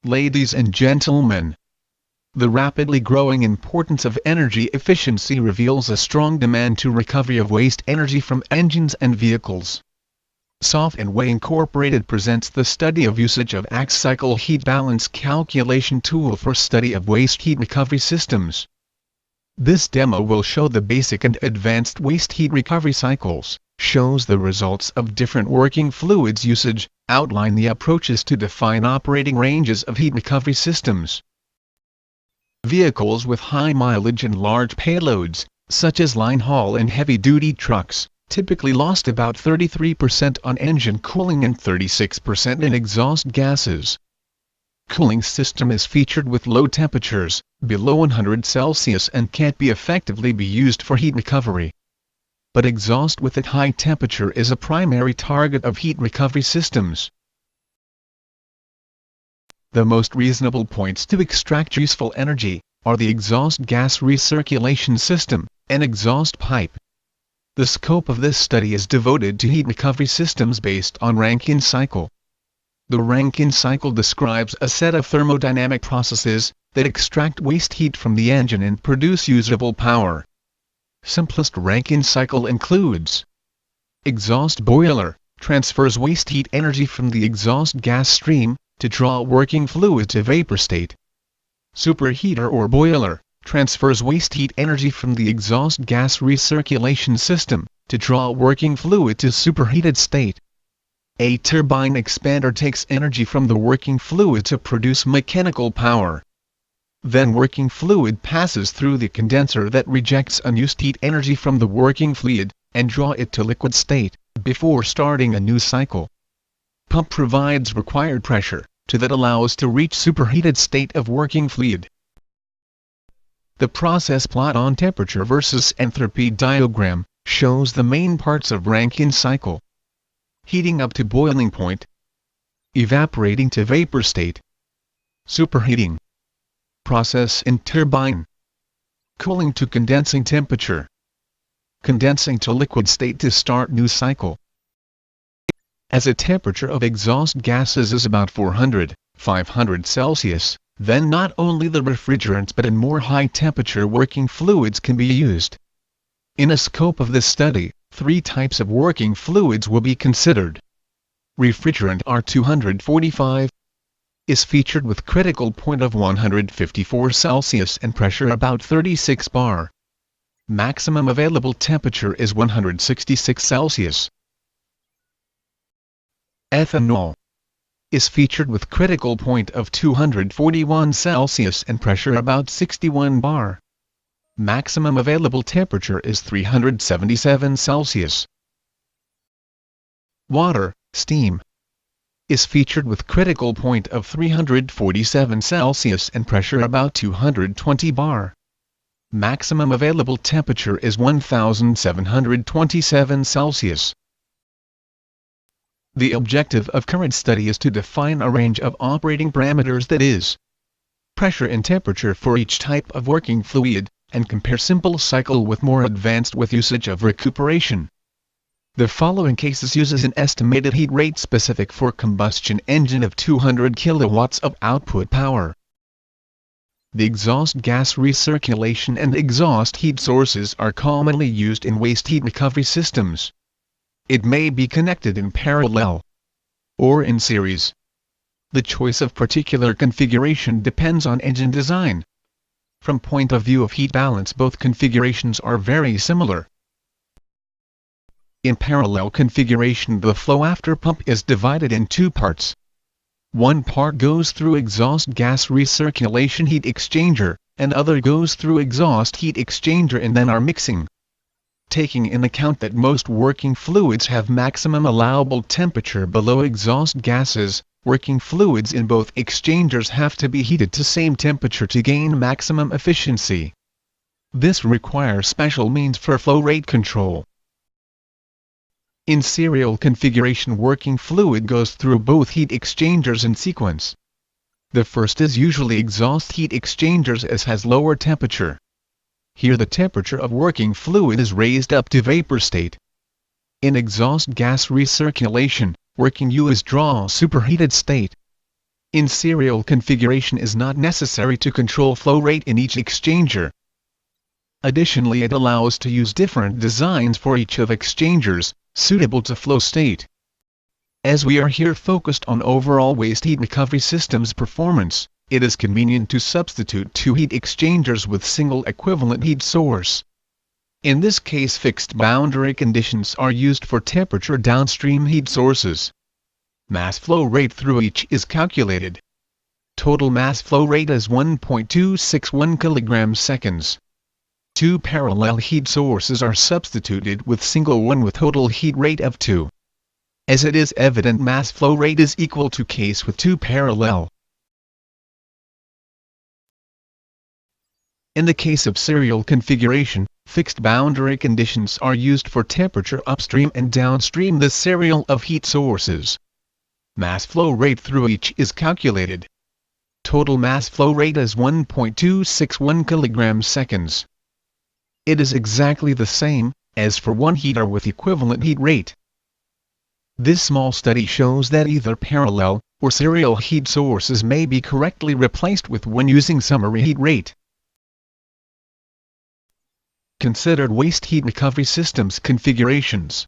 Ladies and gentlemen, the rapidly growing importance of energy efficiency reveals a strong demand to recovery of waste energy from engines and vehicles. Softway Incorporated presents the study of usage of ACS cycle heat balance calculation tool for study of waste heat recovery systems. This demo will show the basic and advanced waste heat recovery cycles, shows the results of different working fluids usage, outline the approaches to define operating ranges of heat recovery systems. Vehicles with high mileage and large payloads, such as line haul and heavy-duty trucks, typically lost about 33% on engine cooling and 36% in exhaust gases. Cooling system is featured with low temperatures, below 100 Celsius, and can't be effectively used for heat recovery. But exhaust with at high temperature is a primary target of heat recovery systems. The most reasonable points to extract useful energy are the exhaust gas recirculation system and exhaust pipe. The scope of this study is devoted to heat recovery systems based on Rankin cycle. The Rankin cycle describes a set of thermodynamic processes that extract waste heat from the engine and produce usable power. Simplest Rankin cycle includes: exhaust boiler transfers waste heat energy from the exhaust gas stream to draw working fluid to vapor state. Superheater or boiler transfers waste heat energy from the exhaust gas recirculation system to draw working fluid to superheated state. A turbine expander takes energy from the working fluid to produce mechanical power. Then working fluid passes through the condenser that rejects unused heat energy from the working fluid and draw it to liquid state before starting a new cycle. Pump provides required pressure that allows to reach superheated state of working fluid. The process plot on temperature versus enthalpy diagram shows the main parts of Rankin cycle: heating up to boiling point, evaporating to vapor state, superheating, process in turbine, cooling to condensing temperature, condensing to liquid state to start new cycle. As a temperature of exhaust gases is about 400–500 Celsius, then not only the refrigerants but in more high-temperature working fluids can be used. In a scope of this study, 3 types of working fluids will be considered. Refrigerant R245 is featured with critical point of 154 Celsius and pressure about 36 bar. Maximum available temperature is 166 Celsius. Ethanol is featured with critical point of 241 Celsius and pressure about 61 bar. Maximum available temperature is 377 Celsius. Water, steam, is featured with critical point of 347 Celsius and pressure about 220 bar. Maximum available temperature is 1727 Celsius. The objective of current study is to define a range of operating parameters, that is, pressure and temperature for each type of working fluid, and compare simple cycle with more advanced with usage of recuperation. The following cases uses an estimated heat rate specific for combustion engine of 200 kilowatts of output power. The exhaust gas recirculation and exhaust heat sources are commonly used in waste heat recovery systems. It may be connected in parallel or in series. The choice of particular configuration depends on engine design. From point of view of heat balance, both configurations are very similar. In parallel configuration, the flow after pump is divided in 2 parts. One part goes through exhaust gas recirculation heat exchanger, and other goes through exhaust heat exchanger and then are mixing. Taking in account that most working fluids have maximum allowable temperature below exhaust gases, working fluids in both exchangers have to be heated to same temperature to gain maximum efficiency. This requires special means for flow rate control. In serial configuration, working fluid goes through both heat exchangers in sequence. The first is usually exhaust heat exchangers, as has lower temperature. Here the temperature of working fluid is raised up to vapor state. In exhaust gas recirculation, working U is draw superheated state. in serial configuration is not necessary to control flow rate in each exchanger. Additionally, it allows to use different designs for each of exchangers, suitable to flow state. As we are here focused on overall waste heat recovery system's performance, it is convenient to substitute two heat exchangers with single equivalent heat source. In this case, fixed boundary conditions are used for temperature downstream heat sources. Mass flow rate through each is calculated. Total mass flow rate is 1.261 kg/s. Two parallel heat sources are substituted with single one with total heat rate of 2. As it is evident, mass flow rate is equal to case with two parallel. In the case of serial configuration, fixed boundary conditions are used for temperature upstream and downstream the serial of heat sources. Mass flow rate through each is calculated. Total mass flow rate is 1.261 kg/s. It is exactly the same as for one heater with equivalent heat rate. This small study shows that either parallel or serial heat sources may be correctly replaced with when using summary heat rate. Considered waste heat recovery systems configurations.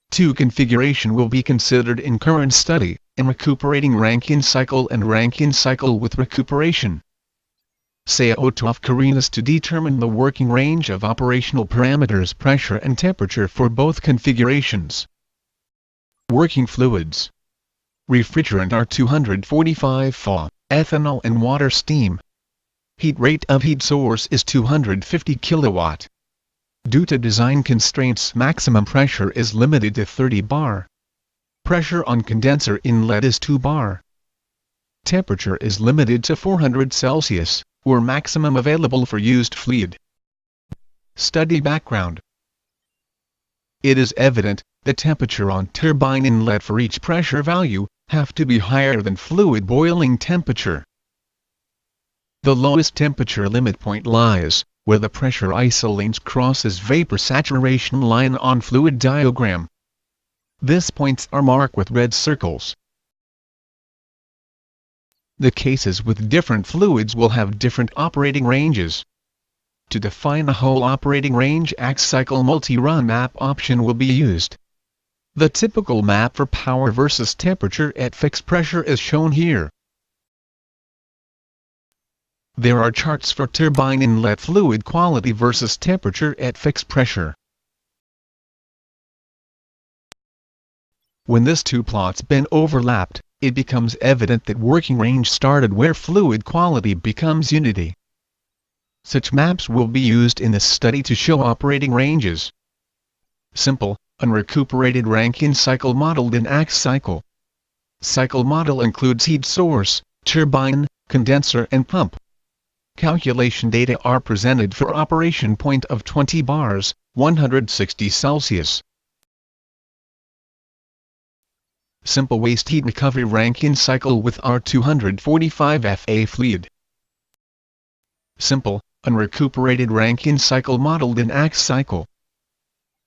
Two configuration will be considered in current study, in recuperating Rankin cycle and Rankin cycle with recuperation. Carrinas to determine the working range of operational parameters pressure and temperature for both configurations. Working fluids. Refrigerant are 245 Fa, ethanol and water steam. Heat rate of heat source is 250 kW. Due to design constraints, maximum pressure is limited to 30 bar. Pressure on condenser inlet is 2 bar. Temperature is limited to 400 Celsius, or maximum available for used fluid. Study background. It is evident that temperature on turbine inlet for each pressure value have to be higher than fluid boiling temperature. The lowest temperature limit point lies where the pressure isolines crosses vapor saturation line on fluid diagram. These points are marked with red circles. The cases with different fluids will have different operating ranges. To define a whole operating range, X-cycle multi-run map option will be used. The typical map for power versus temperature at fixed pressure is shown here. There are charts for turbine inlet fluid quality versus temperature at fixed pressure. When these two plots been overlapped, it becomes evident that working range started where fluid quality becomes unity. Such maps will be used in this study to show operating ranges. Simple, unrecuperated Rankin cycle modeled in X cycle. Cycle model includes heat source, turbine, condenser and pump. Calculation data are presented for operation point of 20 bars, 160 Celsius. Simple waste heat recovery Rankin cycle with R245 Fa fluid. Simple, unrecuperated Rankin cycle modeled in X cycle.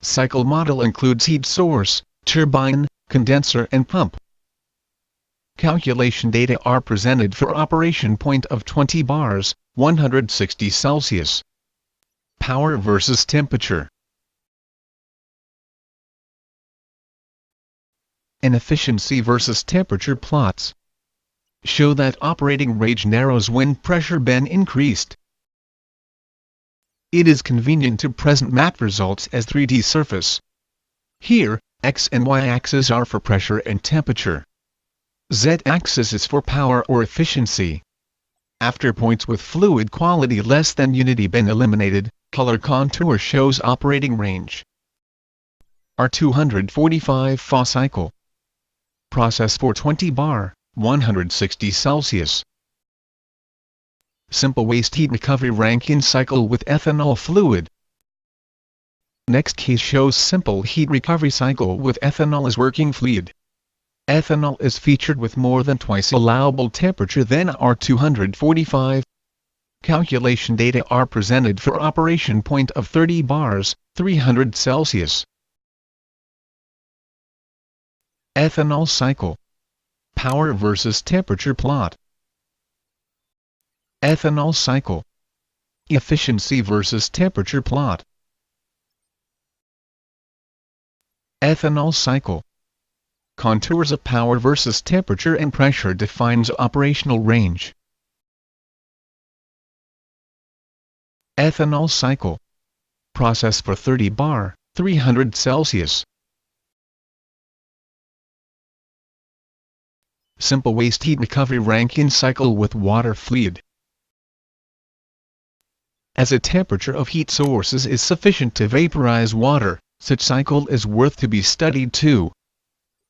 Cycle model includes heat source, turbine, condenser and pump. Calculation data are presented for operation point of 20 bars, 160 Celsius. Power versus temperature. And efficiency versus temperature plots show that operating range narrows when pressure been increased. It is convenient to present map results as 3D surface. Here, X and Y axes are for pressure and temperature. Z axis is for power or efficiency. After points with fluid quality less than unity been eliminated, color contour shows operating range. R245 Fa cycle. Process for 20 bar, 160 Celsius. Simple waste heat recovery Rankin cycle with ethanol fluid. Next case shows simple heat recovery cycle with ethanol as working fluid. Ethanol is featured with more than twice allowable temperature than R245. Calculation data are presented for operation point of 30 bars, 300 Celsius. Ethanol cycle. Power versus temperature plot. Ethanol cycle. Efficiency versus temperature plot. Ethanol cycle. Contours of power versus temperature and pressure defines operational range. Ethanol cycle. Process for 30 bar, 300 Celsius. Simple waste heat recovery Rankin cycle with water fluid. As a temperature of heat sources is sufficient to vaporize water, such cycle is worth to be studied too.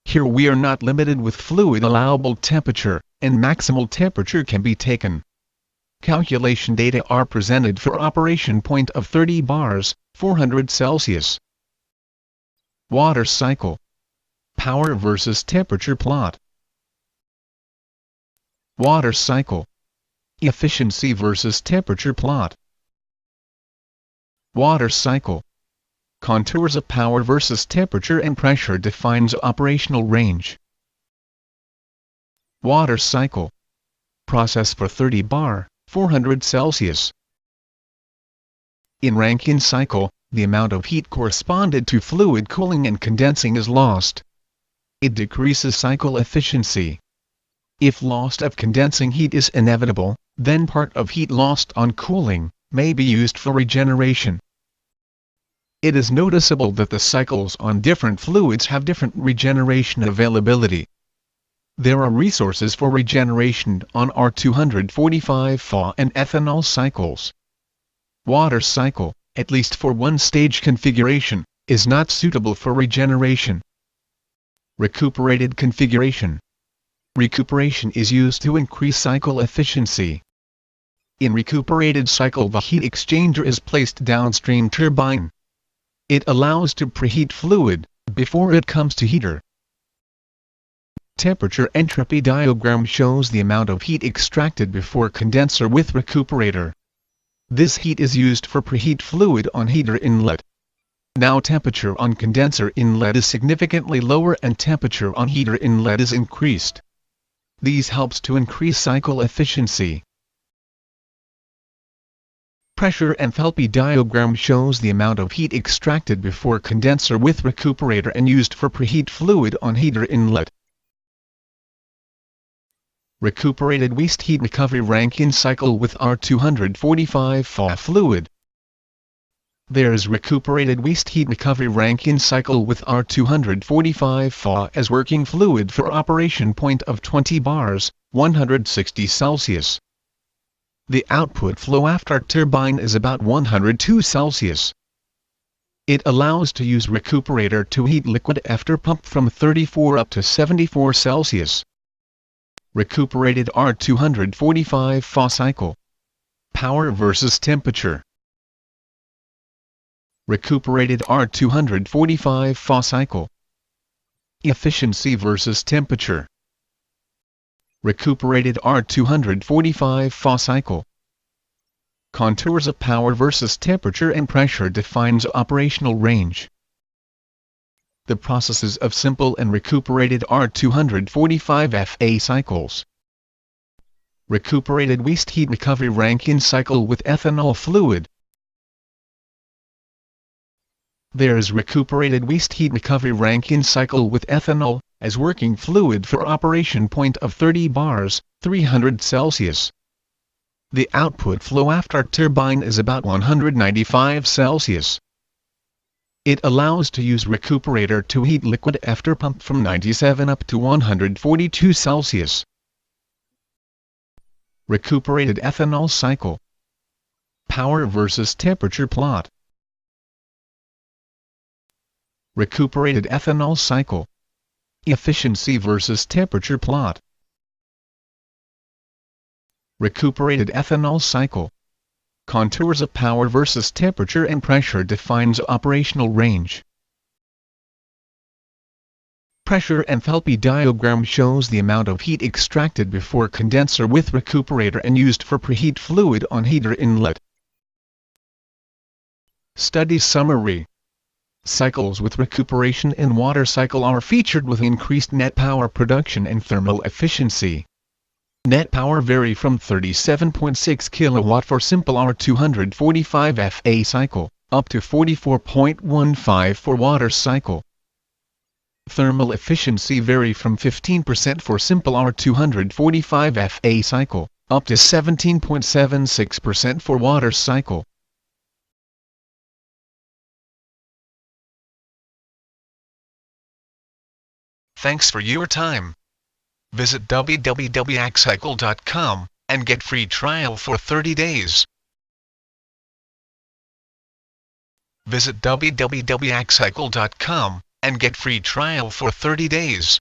Here we are not limited with fluid allowable temperature, and maximal temperature can be taken. Calculation data are presented for operation point of 30 bars, 400 Celsius. Water cycle. Power versus temperature plot. Water cycle. Efficiency versus temperature plot. Water cycle. Contours of power versus temperature and pressure defines operational range. Water cycle. Process for 30 bar, 400 Celsius. In Rankin cycle, the amount of heat corresponded to fluid cooling and condensing is lost. It decreases cycle efficiency. If loss of condensing heat is inevitable, then part of heat lost on cooling may be used for regeneration. It is noticeable that the cycles on different fluids have different regeneration availability. There are resources for regeneration on R245 FA and ethanol cycles. Water cycle, at least for one-stage configuration, is not suitable for regeneration. Recuperated configuration. Recuperation is used to increase cycle efficiency. In recuperated cycle, the heat exchanger is placed downstream turbine. It allows to preheat fluid before it comes to heater. Temperature entropy diagram shows the amount of heat extracted before condenser with recuperator. This heat is used for preheat fluid on heater inlet. Now temperature on condenser inlet is significantly lower and temperature on heater inlet is increased. These helps to increase cycle efficiency. Pressure enthalpy diagram shows the amount of heat extracted before condenser with recuperator and used for preheat fluid on heater inlet. Recuperated waste heat recovery Rankin cycle with R245 FA fluid. There is recuperated waste heat recovery Rankin cycle with R245 FA as working fluid for operation point of 20 bars, 160 Celsius. The output flow after turbine is about 102 Celsius. It allows to use recuperator to heat liquid after pump from 34 up to 74 Celsius. Recuperated R245 FA cycle. Power versus temperature. Recuperated R245 FA cycle. Efficiency versus temperature. Recuperated R245 FA cycle. Contours of power versus temperature and pressure defines operational range. The processes of simple and recuperated R245 FA cycles. Recuperated waste heat recovery Rankin cycle with ethanol fluid. There is recuperated waste heat recovery Rankin cycle with ethanol as working fluid for operation point of 30 bars, 300 Celsius. The output flow after turbine is about 195 Celsius. It allows to use recuperator to heat liquid after pump from 97 up to 142 Celsius. Recuperated ethanol cycle. Power versus temperature plot. Recuperated ethanol cycle. Efficiency versus temperature plot. Recuperated ethanol cycle. Contours of power versus temperature and pressure defines operational range. Pressure enthalpy diagram shows the amount of heat extracted before condenser with recuperator and used for preheat fluid on heater inlet. Study summary. Cycles with recuperation and water cycle are featured with increased net power production and thermal efficiency. Net power vary from 37.6 kW for simple R245 FA cycle, up to 44.15 for water cycle. Thermal efficiency vary from 15% for simple R245 FA cycle, up to 17.76% for water cycle. Thanks for your time. Visit www.whcycle.com and get free trial for 30 days. Visit www.whcycle.com and get free trial for 30 days.